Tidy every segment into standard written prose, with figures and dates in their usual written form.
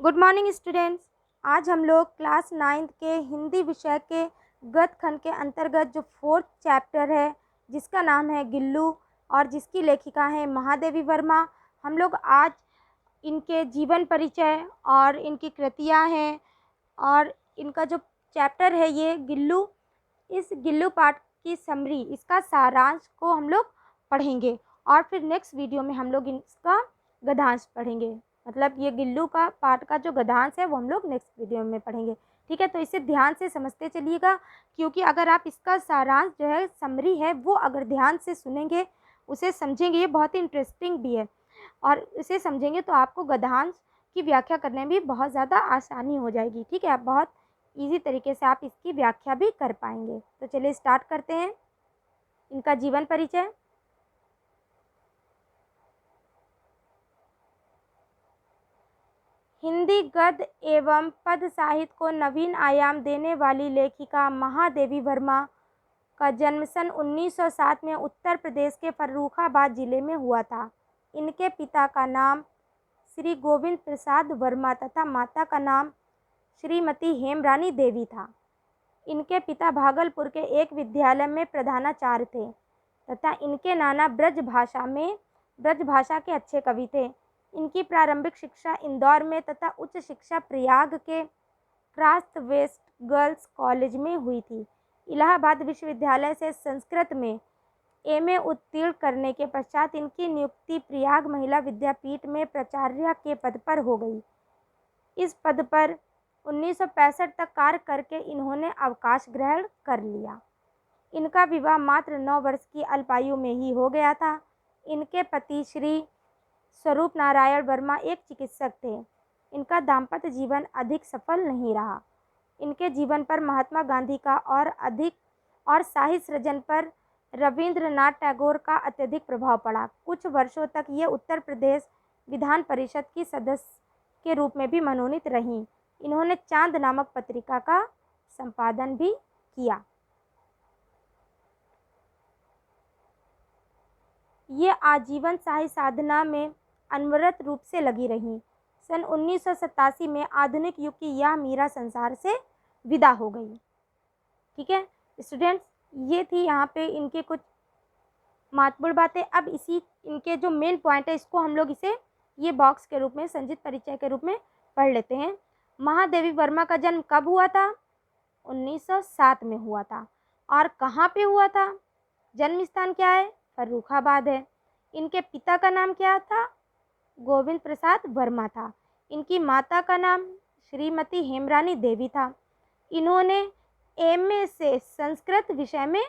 Good morning students. आज हम लोग क्लास 9th के हिंदी विषय के गद्य खंड के अंतर्गत जो 4th चैप्टर है जिसका नाम है गिल्लू और जिसकी लेखिका है महादेवी वर्मा, हम लोग आज इनके जीवन परिचय और इनकी कृतियां हैं और इनका जो चैप्टर है ये गिल्लू, इस गिल्लू पाठ की समरी, इसका सारांश को हम लोग पढ़ेंगे और फिर नेक्स्ट वीडियो में हम लोग इसका गद्यांश पढ़ेंगे। मतलब ये गिल्लू का पाठ का जो गद्यांश है वो हम लोग नेक्स्ट वीडियो में पढ़ेंगे। ठीक है, तो इसे ध्यान से समझते चलिएगा, क्योंकि अगर आप इसका सारांश जो है, समरी है, वो अगर ध्यान से सुनेंगे, उसे समझेंगे, ये बहुत ही इंटरेस्टिंग भी है और इसे समझेंगे तो आपको गद्यांश की व्याख्या करने में बहुत ज़्यादा आसानी हो जाएगी। ठीक है, आप बहुत ईजी तरीके से आप इसकी व्याख्या भी कर पाएंगे। तो चलिए स्टार्ट करते हैं। इनका जीवन परिचय। हिंदी गद्य एवं पद साहित्य को नवीन आयाम देने वाली लेखिका महादेवी वर्मा का जन्म सन 1907 में उत्तर प्रदेश के फर्रुखाबाद जिले में हुआ था। इनके पिता का नाम श्री गोविंद प्रसाद वर्मा तथा माता का नाम श्रीमती हेमरानी देवी था। इनके पिता भागलपुर के एक विद्यालय में प्रधानाचार्य थे तथा इनके नाना ब्रज भाषा के अच्छे कवि थे। इनकी प्रारंभिक शिक्षा इंदौर में तथा उच्च शिक्षा प्रयाग के क्रास्ट वेस्ट गर्ल्स कॉलेज में हुई थी। इलाहाबाद विश्वविद्यालय से संस्कृत में एमए उत्तीर्ण करने के पश्चात इनकी नियुक्ति प्रयाग महिला विद्यापीठ में प्राचार्य के पद पर हो गई। इस पद पर 1965 तक कार्य करके इन्होंने अवकाश ग्रहण कर लिया। इनका विवाह मात्र 9 वर्ष की अल्पायु में ही हो गया था। इनके पति श्री स्वरूप नारायण वर्मा एक चिकित्सक थे। इनका दाम्पत्य जीवन अधिक सफल नहीं रहा। इनके जीवन पर महात्मा गांधी का और साहित्य सृजन पर रविंद्रनाथ टैगोर का अत्यधिक प्रभाव पड़ा। कुछ वर्षों तक ये उत्तर प्रदेश विधान परिषद की सदस्य के रूप में भी मनोनीत रहीं। इन्होंने चांद नामक पत्रिका का संपादन भी किया। ये आजीवन साहित्य साधना में अनवरत रूप से लगी रहीं। सन 1987 में आधुनिक युग की यह मीरा संसार से विदा हो गई। ठीक है स्टूडेंट्स, ये थी यहाँ पे इनके कुछ महत्वपूर्ण बातें। अब इनके जो मेन पॉइंट है इसको हम लोग इसे ये बॉक्स के रूप में, संक्षिप्त परिचय के रूप में पढ़ लेते हैं। महादेवी वर्मा का जन्म कब हुआ था? 1907 में हुआ था। और कहाँ पे हुआ था? जन्म स्थान क्या है? फर्रुखाबाद है। इनके पिता का नाम क्या था? गोविंद प्रसाद वर्मा था। इनकी माता का नाम श्रीमती हेमरानी देवी था। इन्होंने एमए से संस्कृत विषय में,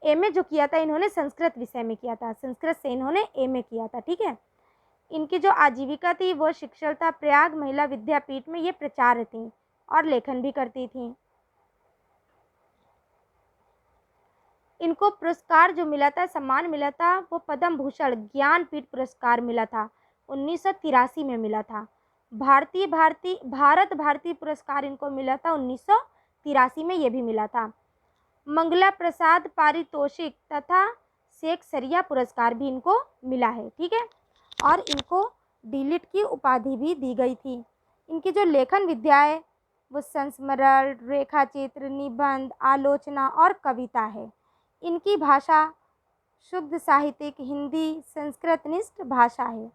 एमए जो किया था इन्होंने संस्कृत विषय में किया था, संस्कृत से इन्होंने एमए किया था। ठीक है, इनकी जो आजीविका थी वो शिक्षलता। प्रयाग महिला विद्यापीठ में ये प्राचार्य थी और लेखन भी करती थी। इनको पुरस्कार जो मिला था, सम्मान मिला था, वो पद्म भूषण ज्ञानपीठ पुरस्कार मिला था, 1983 में मिला था। भारत भारती पुरस्कार इनको मिला था 1983 में, ये भी मिला था। मंगला प्रसाद पारितोषिक तथा शेख सरिया पुरस्कार भी इनको मिला है। ठीक है, और इनको डीलिट की उपाधि भी दी गई थी। इनकी जो लेखन विद्या है वो संस्मरण, रेखाचित्र, निबंध, आलोचना और कविता है। इनकी भाषा शुद्ध साहित्यिक हिंदी संस्कृतनिष्ठ भाषा है।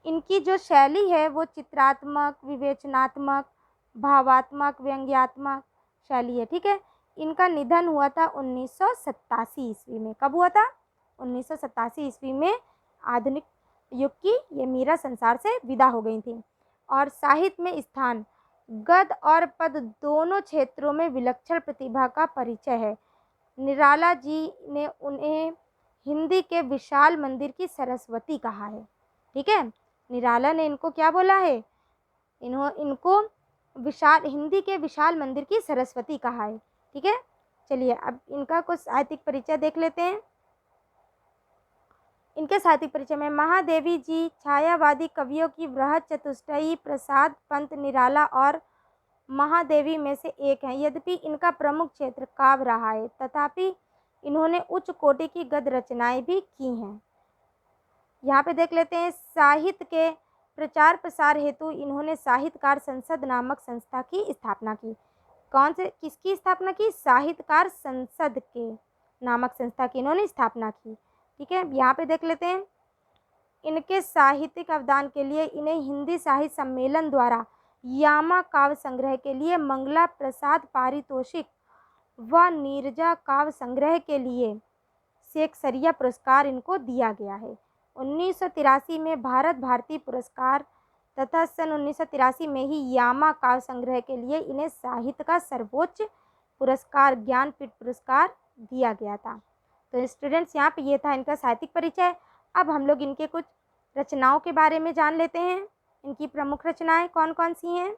इनकी जो शैली है वो चित्रात्मक, विवेचनात्मक, भावात्मक, व्यंग्यात्मक शैली है। ठीक है, इनका निधन हुआ था 1987 ईस्वी में। कब हुआ था? 1987 ईस्वी में। आधुनिक युग की ये मीरा संसार से विदा हो गई थी। और साहित्य में स्थान, गद्य और पद दोनों क्षेत्रों में विलक्षण प्रतिभा का परिचय है। निराला जी ने उन्हें हिंदी के विशाल मंदिर की सरस्वती कहा है। ठीक है, निराला ने इनको क्या बोला है? इनको हिंदी के विशाल मंदिर की सरस्वती कहा है। ठीक है, चलिए अब इनका कुछ साहित्यिक परिचय देख लेते हैं। इनके साहित्यिक परिचय में महादेवी जी छायावादी कवियों की वृहद चतुष्टयी प्रसाद पंत निराला और महादेवी में से एक हैं। यद्यपि इनका प्रमुख क्षेत्र काव्य रहा है, तथापि इन्होंने उच्च कोटि की गद्य रचनाएं भी की हैं। यहाँ पे देख लेते हैं, साहित्य के प्रचार प्रसार हेतु इन्होंने साहित्यकार संसद नामक संस्था की स्थापना की। कौन से किसकी स्थापना की? साहित्यकार संसद के नामक संस्था की इन्होंने स्थापना की। ठीक है, यहाँ पे देख लेते हैं। इनके साहित्यिक अवदान के लिए इन्हें हिंदी साहित्य सम्मेलन द्वारा यामा काव्य संग्रह के लिए मंगला प्रसाद पारितोषिक व नीरजा काव्य संग्रह के लिए शेक्सपियर पुरस्कार इनको दिया गया है। 1983 में भारत भारती पुरस्कार तथा सन 1983 में ही यामा काव्य संग्रह के लिए इन्हें साहित्य का सर्वोच्च पुरस्कार ज्ञानपीठ पुरस्कार दिया गया था। तो स्टूडेंट्स, यहाँ पे ये था इनका साहित्यिक परिचय। अब हम लोग इनके कुछ रचनाओं के बारे में जान लेते हैं। इनकी प्रमुख रचनाएं कौन कौन सी हैं?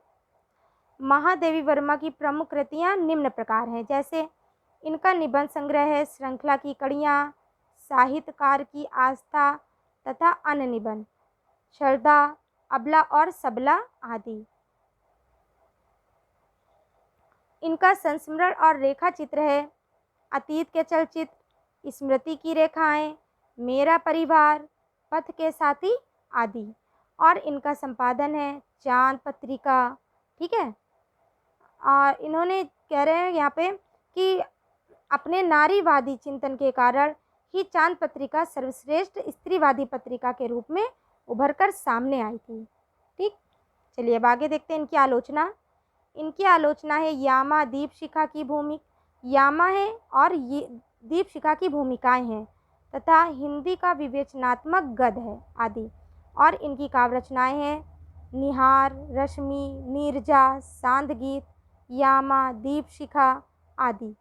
महादेवी वर्मा की प्रमुख कृतियाँ निम्न प्रकार हैं, जैसे इनका निबंध संग्रह है श्रृंखला की कड़ियाँ, साहित्यकार की आस्था तथा अन्य निबंध, श्रद्धा, अबला और सबला आदि। इनका संस्मरण और रेखा चित्र है अतीत के चलचित्र, स्मृति की रेखाएं, मेरा परिवार, पथ के साथी आदि। और इनका संपादन है चांद पत्रिका। ठीक है, और इन्होंने कह रहे हैं यहाँ पे कि अपने नारीवादी चिंतन के कारण ही चांद पत्रिका सर्वश्रेष्ठ स्त्रीवादी पत्रिका के रूप में उभर कर सामने आई थी। ठीक, चलिए अब आगे देखते हैं इनकी आलोचना। इनकी आलोचना है यामा दीपशिखा की भूमिका, यामा है और ये दीपशिखा की भूमिकाएं हैं तथा हिंदी का विवेचनात्मक गद है आदि। और इनकी काव्य रचनाएं हैं निहार, रश्मि, नीरजा, सांदगीत, यामा, दीपशिखा आदि।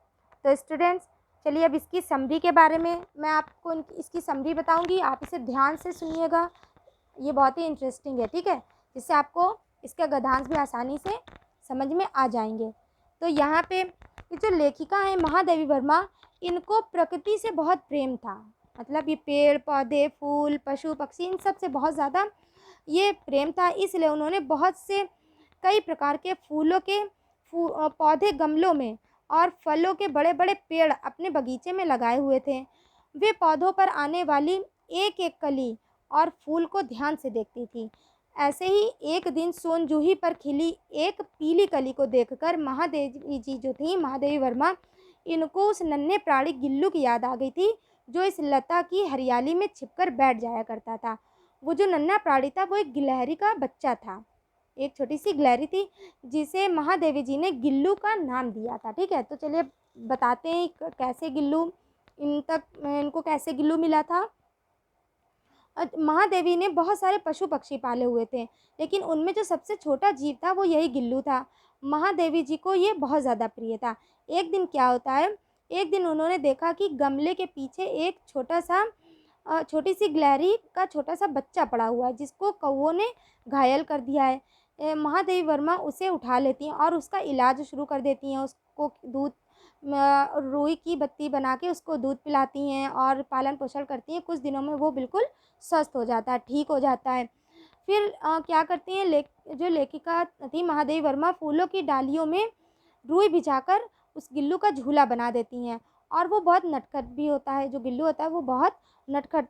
तो स्टूडेंट्स, चलिए अब इसकी समरी के बारे में मैं आपको इसकी समरी बताऊंगी। आप इसे ध्यान से सुनिएगा, ये बहुत ही इंटरेस्टिंग है। ठीक है, जिससे आपको इसके गद्यांश भी आसानी से समझ में आ जाएंगे। तो यहाँ पे ये जो लेखिका है महादेवी वर्मा, इनको प्रकृति से बहुत प्रेम था। मतलब ये पेड़ पौधे, फूल, पशु पक्षी, इन सब से बहुत ज़्यादा ये प्रेम था। इसलिए उन्होंने बहुत से कई प्रकार के फूलों के पौधे गमलों में और फलों के बड़े बड़े पेड़ अपने बगीचे में लगाए हुए थे। वे पौधों पर आने वाली एक एक कली और फूल को ध्यान से देखती थी। ऐसे ही एक दिन सोनजूही पर खिली एक पीली कली को देखकर महादेवी जी जो थी, महादेवी वर्मा, इनको उस नन्हे प्राणी गिल्लू की याद आ गई थी, जो इस लता की हरियाली में छिपकर बैठ जाया करता था। वो जो नन्हा प्राणी था वो एक गिलहरी का बच्चा था, एक छोटी सी गिलहरी थी जिसे महादेवी जी ने गिल्लू का नाम दिया था। ठीक है, तो चलिए बताते हैं कैसे गिल्लू इनको कैसे गिल्लू मिला था। महादेवी ने बहुत सारे पशु पक्षी पाले हुए थे, लेकिन उनमें जो सबसे छोटा जीव था वो यही गिल्लू था। महादेवी जी को ये बहुत ज़्यादा प्रिय था। एक दिन क्या होता है, एक दिन उन्होंने देखा कि गमले के पीछे एक छोटी सी गिलहरी का छोटा सा बच्चा पड़ा हुआ है, जिसको कौवों ने घायल कर दिया है। महादेवी वर्मा उसे उठा लेती हैं और उसका इलाज शुरू कर देती हैं। उसको दूध रुई की बत्ती बना के उसको दूध पिलाती हैं और पालन पोषण करती हैं। कुछ दिनों में वो बिल्कुल स्वस्थ हो जाता है, ठीक हो जाता है। फिर क्या करती हैं, जो लेखिका थी महादेवी वर्मा, फूलों की डालियों में रुई भिजाकर उस गिल्लू का झूला बना देती हैं। और वो बहुत नटखट भी होता है, जो गिल्लू होता है वो बहुत नटखट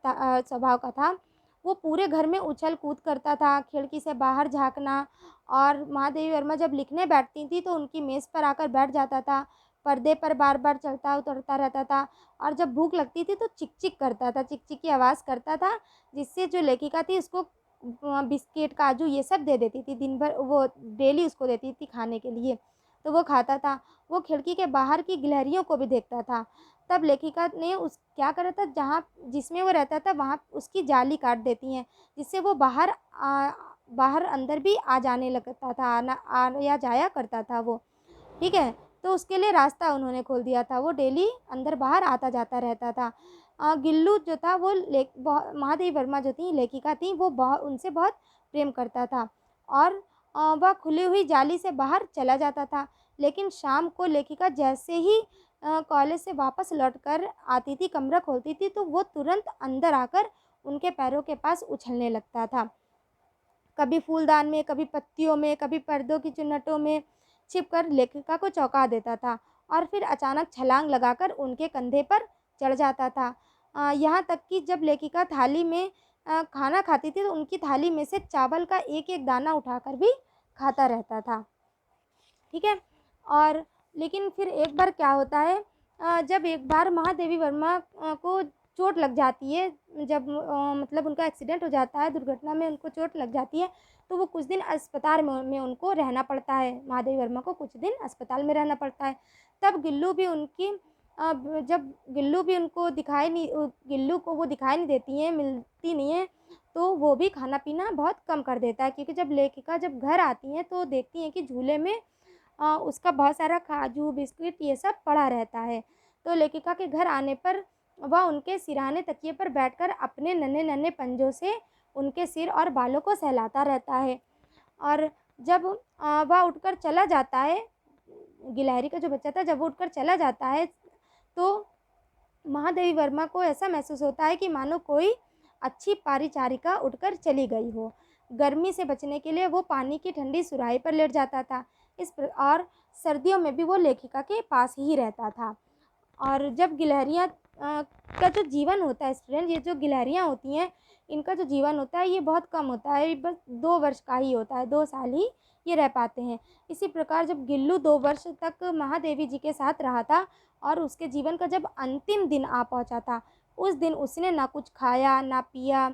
स्वभाव का था। वो पूरे घर में उछल कूद करता था, खिड़की से बाहर झाँकना। और महादेवी वर्मा जब लिखने बैठती थी तो उनकी मेज़ पर आकर बैठ जाता था, पर्दे पर बार बार चलता उतरता रहता था। और जब भूख लगती थी तो चिक चिक करता था, चिक चिक की आवाज़ करता था, जिससे जो लेखिका थी उसको बिस्किट, काजू ये सब दे देती थी। दिन भर वो डेली उसको देती थी खाने के लिए, तो वो खाता था। वो खिड़की के बाहर की गिलहरियों को भी देखता था। तब लेखिका ने क्या करा था, जिसमें वो रहता था वहाँ उसकी जाली काट देती हैं, जिससे वो बाहर अंदर भी आ जाने लगता था, आ या जाया करता था वो। ठीक है, तो उसके लिए रास्ता उन्होंने खोल दिया था, वो डेली अंदर बाहर आता जाता रहता था। गिल्लू जो था वो महादेवी वर्मा जो थी लेखिका थी, वो उनसे बहुत प्रेम करता था और वह खुली हुई जाली से बाहर चला जाता था। लेकिन शाम को लेखिका जैसे ही कॉलेज से वापस लौटकर आती थी, कमरा खोलती थी, तो वो तुरंत अंदर आकर उनके पैरों के पास उछलने लगता था। कभी फूलदान में, कभी पत्तियों में, कभी पर्दों की चुन्नटों में छिपकर लेखिका को चौंका देता था और फिर अचानक छलांग लगाकर उनके कंधे पर चढ़ जाता था। यहाँ तक कि जब लेखिका थाली में खाना खाती थी तो उनकी थाली में से चावल का एक एक दाना उठाकर भी खाता रहता था, ठीक है। और लेकिन फिर एक बार क्या होता है, जब एक बार महादेवी वर्मा को चोट लग जाती है, जब मतलब उनका एक्सीडेंट हो जाता है, दुर्घटना में उनको चोट लग जाती है, तो वो कुछ दिन अस्पताल में उनको रहना पड़ता है। महादेवी वर्मा को कुछ दिन अस्पताल में रहना पड़ता है। तब गिल्लू भी उनकी जब गिल्लू भी उनको दिखाई नहीं गिल्लू को वो दिखाई नहीं देती हैं, मिलती नहीं है, तो वो भी खाना पीना बहुत कम कर देता है, क्योंकि जब लेखिका जब घर आती हैं तो देखती हैं कि झूले में उसका बहुत सारा काजू बिस्किट ये सब पड़ा रहता है। तो लेखिका के घर आने पर वह उनके सिरहाने तकिए पर बैठकर अपने नन्हे नन्हे पंजों से उनके सिर और बालों को सहलाता रहता है। और जब वह उठकर चला जाता है, गिलहरी का जो बच्चा था, जब वो उठकर चला जाता है तो महादेवी वर्मा को ऐसा महसूस होता है कि मानो कोई अच्छी परिचारिका उठकर चली गई हो। गर्मी से बचने के लिए वो पानी की ठंडी सुराही पर लेट जाता था। और सर्दियों में भी वो लेखिका के पास ही रहता था। और जब गिलहरियाँ का जो जीवन होता है स्टूडेंट, ये जो गिलहरियाँ होती हैं, इनका जो जीवन होता है ये बहुत कम होता है, ये बस 2 वर्ष का ही होता है, 2 साल ही ये रह पाते हैं। इसी प्रकार जब गिल्लू 2 वर्ष तक महादेवी जी के साथ रहा था और उसके जीवन का जब अंतिम दिन आ पहुँचा था, उस दिन उसने ना कुछ खाया, ना पिया,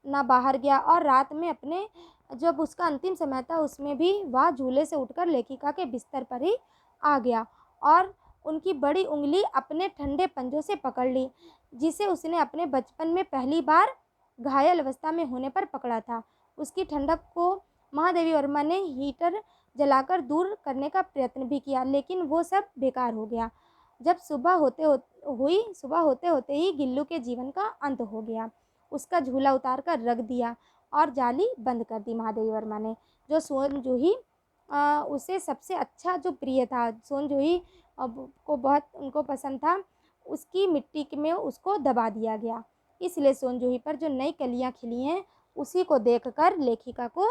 ना बाहर गया, और रात में अपने जब उसका अंतिम समय था उसमें भी वह झूले से उठकर लेखिका के बिस्तर पर ही आ गया और उनकी बड़ी उंगली अपने ठंडे पंजों से पकड़ ली, जिसे उसने अपने बचपन में पहली बार घायल अवस्था में होने पर पकड़ा था। उसकी ठंडक को महादेवी वर्मा ने हीटर जलाकर दूर करने का प्रयत्न भी किया, लेकिन वो सब बेकार हो गया। जब सुबह होते होते ही गिल्लू के जीवन का अंत हो गया। उसका झूला उतार कर रख दिया और जाली बंद कर दी महादेवी वर्मा ने। जो सोन जूही उसे सबसे अच्छा जो प्रिय था, सोन जूही को बहुत उनको पसंद था, उसकी मिट्टी में उसको दबा दिया गया। इसलिए सोन जूही पर जो नई कलियां खिली हैं, उसी को देखकर लेखिका को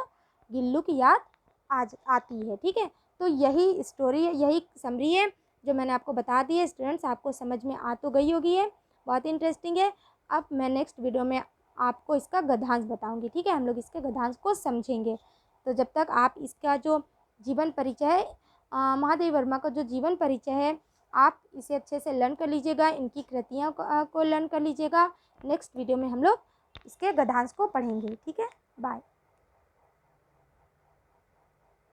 गिल्लू की याद आज आती है, ठीक है। तो यही स्टोरी है, यही समरी है जो मैंने आपको बता दी है। स्टूडेंट्स, आपको समझ में आ तो गई होगी, है बहुत इंटरेस्टिंग है। अब मैं नेक्स्ट वीडियो में आपको इसका गद्यांश बताऊंगी, ठीक है। हम लोग इसके गद्यांश को समझेंगे। तो जब तक आप इसका जो जीवन परिचय है, महादेवी वर्मा का जो जीवन परिचय है, आप इसे अच्छे से लर्न कर लीजिएगा, इनकी कृतियों को लर्न कर लीजिएगा। नेक्स्ट वीडियो में हम लोग इसके गद्यांश को पढ़ेंगे, ठीक है। बाय।